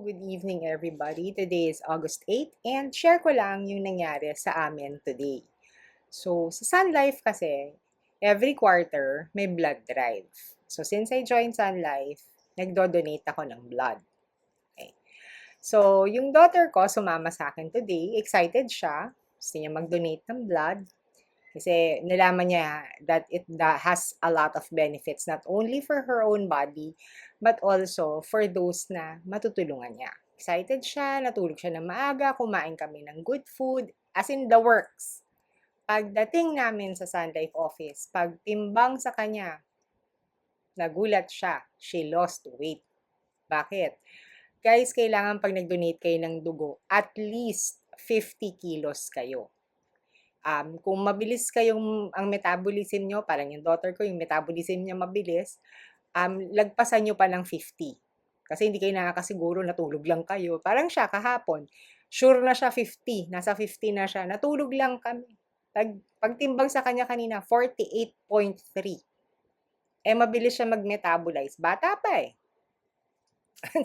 Good evening everybody. Today is August 8 and share ko lang yung nangyari sa amin today. So, sa Sun Life kasi, every quarter may blood drive. So, since I joined Sun Life, nagdo-donate ako ng blood. Okay. So, yung daughter ko sumama sa akin today. Excited siya. Gusto niya mag-donate ng blood. Kasi nalaman niya that has a lot of benefits, not only for her own body, but also for those na matutulungan niya. Excited siya, natulog siya ng maaga, kumain kami ng good food, as in the works. Pagdating namin sa Sun Life office, pagtimbang sa kanya, nagulat siya. She lost weight. Bakit? Guys, kailangan pag nag-donate kayo ng dugo, at least 50 kilos kayo. Kung mabilis kayong ang metabolism nyo, parang yung daughter ko, yung metabolism niya mabilis, lagpasan nyo pa ng 50. Kasi hindi kayo nakakasiguro, natulog lang kayo. Parang siya kahapon, sure na siya 50, nasa 50 na siya, natulog lang kami. Pagtimbang sa kanya kanina, 48.3. Mabilis siya mag-metabolize. Bata pa eh.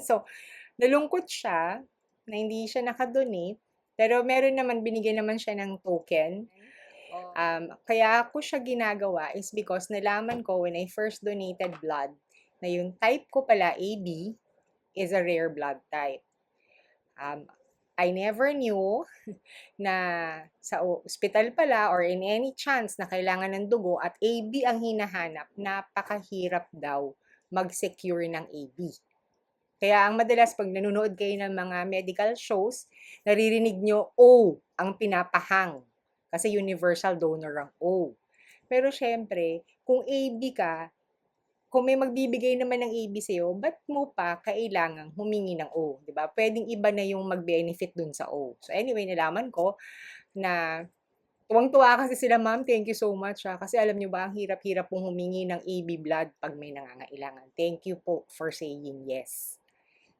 So, nalungkot siya na hindi siya nakadonate. Pero meron naman, binigyan naman siya ng token. Kaya ako siya ginagawa is because nalaman ko when I first donated blood na yung type ko pala, AB, is a rare blood type. I never knew na sa hospital pala or in any chance na kailangan ng dugo at AB ang hinahanap, napakahirap daw mag-secure ng AB. Kaya ang madalas pag nanonood kayo ng mga medical shows, naririnig nyo O ang pinapahang. Kasi universal donor ang O. Pero syempre, kung AB ka, kung may magbibigay naman ng AB sa'yo, ba't mo pa kailangang humingi ng O? Diba? Pwedeng iba na yung mag-benefit dun sa O. So anyway, nalaman ko na tuwang-tuwa kasi sila, ma'am, thank you so much. Kasi alam nyo ba, ang hirap-hirap pong humingi ng AB blood pag may nangangailangan. Thank you po for saying yes.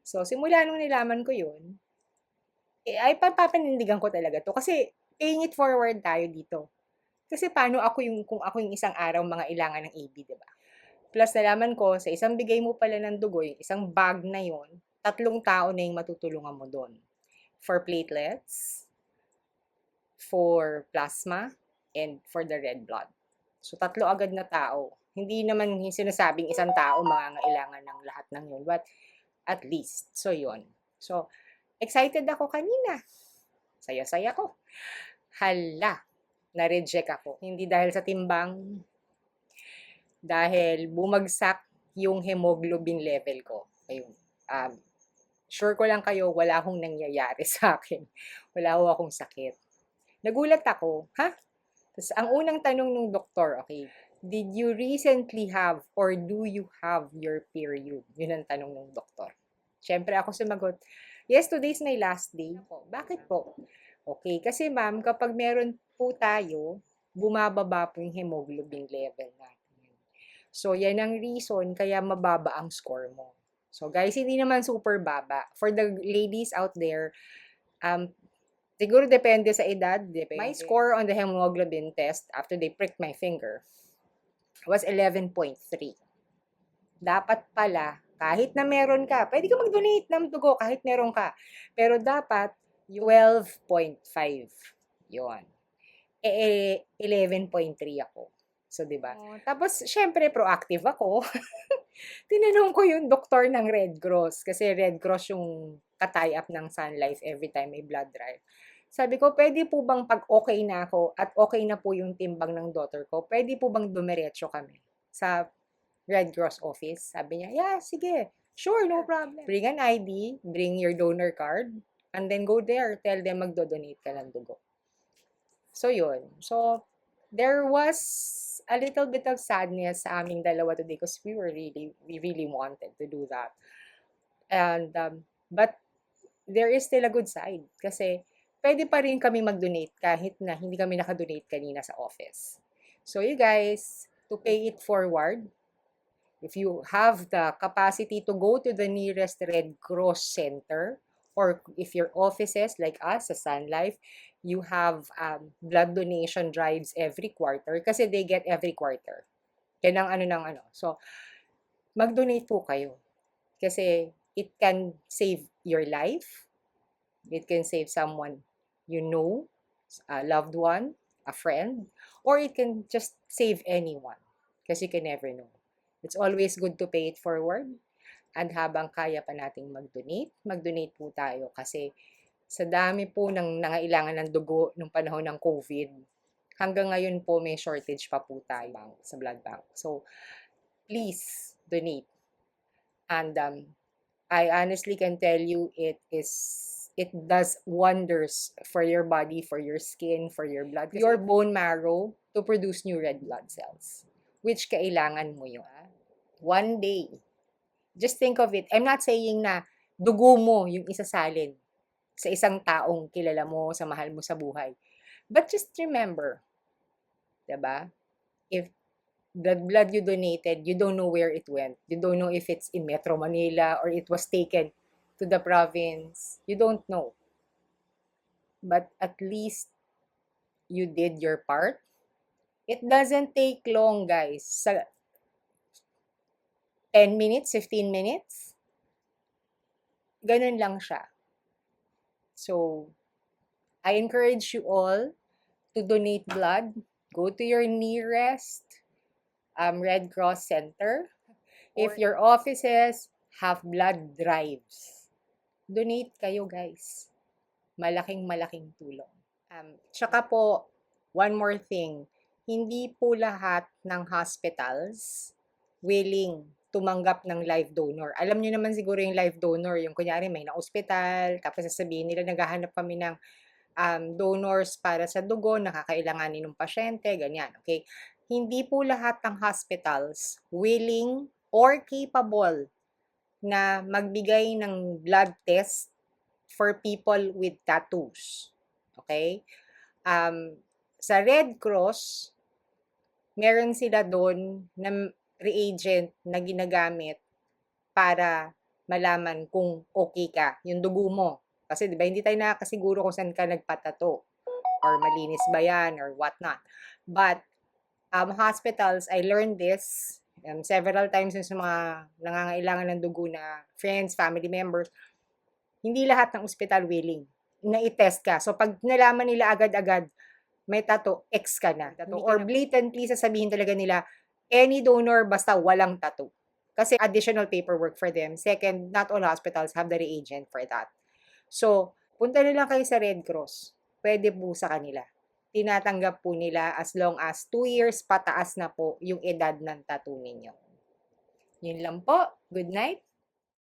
So, simula nung nilaman ko yun, ay papanindigan ko talaga to. Kasi, paying it forward tayo dito. Kasi paano kung ako yung isang araw mga ilangan ng AB, di ba? Plus, nalaman ko, sa isang bigay mo pala ng dugo, yung isang bag na yon, 3 tao na yung matutulungan mo doon. For platelets, for plasma, and for the red blood. So, 3 agad na tao. Hindi naman sinasabing isang tao mangangailangan ng lahat ng yun. But, at least. So, yon. So, excited ako kanina. Saya-saya ko. Hala, na-reject ako. Hindi dahil sa timbang, dahil bumagsak yung hemoglobin level ko. Ayun. Sure ko lang kayo, wala akong nangyayari sa akin. Wala akong sakit. Nagulat ako, ha? Tapos, ang unang tanong ng doktor, okay, did you recently have or do you have your period? Yun ang tanong ng doktor. Siyempre ako sumagot, yes, today's my last day. Bakit po? Okay, kasi ma'am, kapag meron po tayo, bumababa po yung hemoglobin level natin. So, yan ang reason kaya mababa ang score mo. So, guys, hindi naman super baba. For the ladies out there, siguro depende sa edad. Depende. My score on the hemoglobin test after they pricked my finger was 11.3. Dapat pala, kahit na meron ka, pwede ka mag-donate ng dugo kahit meron ka. Pero dapat 12.5. Yun. 11.3 ako. So, di ba? Tapos, syempre, proactive ako. Tinanong ko yung doktor ng Red Cross. Kasi Red Cross yung ka-tie up ng Sun Life every time may blood drive. Sabi ko, pwede po bang pag okay na ako at okay na po yung timbang ng daughter ko, pwede po bang dumiretso kami sa Red Cross office? Sabi niya, yeah, sige. Sure, no problem. Bring an ID, bring your donor card, and then go there. Tell them magdo-donate ka ng dugo. So, yun. So, there was a little bit of sadness sa aming dalawa today because we really wanted to do that. And, but, there is still a good side. Kasi, pwede pa rin kami mag-donate kahit na hindi kami nakadonate kanina sa office. So, you guys, to pay it forward, if you have the capacity to go to the nearest Red Cross Center, or if your offices like us sa Sun Life, you have blood donation drives every quarter kasi they get every quarter. Yan ang So, mag-donate po kayo. Kasi it can save your life. It can save someone you know, a loved one, a friend, or it can just save anyone because you can never know. It's always good to pay it forward. And habang kaya pa nating mag-donate po tayo kasi sa dami po ng nangailangan ng dugo nung panahon ng COVID, hanggang ngayon po may shortage pa po tayo sa blood bank. So, please donate. And I honestly can tell you it does wonders for your body, for your skin, for your blood, your bone marrow to produce new red blood cells, which kailangan mo yun. One day, just think of it. I'm not saying na dugo mo yung isasalin sa isang taong kilala mo, sa mahal mo sa buhay. But just remember, diba? If the blood you donated, you don't know where it went. You don't know if it's in Metro Manila or it was taken to the province. You don't know. But at least you did your part. It doesn't take long, guys. Sa 10 minutes, 15 minutes, ganun lang siya. So, I encourage you all to donate blood. Go to your nearest Red Cross Center. If your offices have blood drives, donate kayo, guys. Malaking tulong. Tsaka po, one more thing, hindi po lahat ng hospitals willing tumanggap ng live donor. Alam niyo naman siguro yung live donor, yung kunyari may na-ospital, tapos sasabihin nila naghahanap kami ng donors para sa dugo, nakakailanganin ng pasyente, ganyan, okay? Hindi po lahat ng hospitals willing or capable na magbigay ng blood test for people with tattoos. Okay? Sa Red Cross, meron sila doon na reagent na ginagamit para malaman kung okay ka, yung dugo mo. Kasi 'di ba hindi tayo nakakasiguro kung saan ka nagpatato or malinis ba yan or whatnot. But hospitals, I learned this several times sa mga nangangailangan ng dugo na friends, family members. Hindi lahat ng ospital willing na i-test ka. So pag nalaman nila agad-agad may tattoo, X ka na. Or blatantly sasabihin talaga nila, any donor basta walang tattoo. Kasi additional paperwork for them. Second, not all hospitals have the reagent for that. So, punta na lang kayo sa Red Cross. Pwede po sa kanila. Tinatanggap po nila as long as 2 years pataas na po yung edad ng tattoo ninyo. Yun lang po. Good night.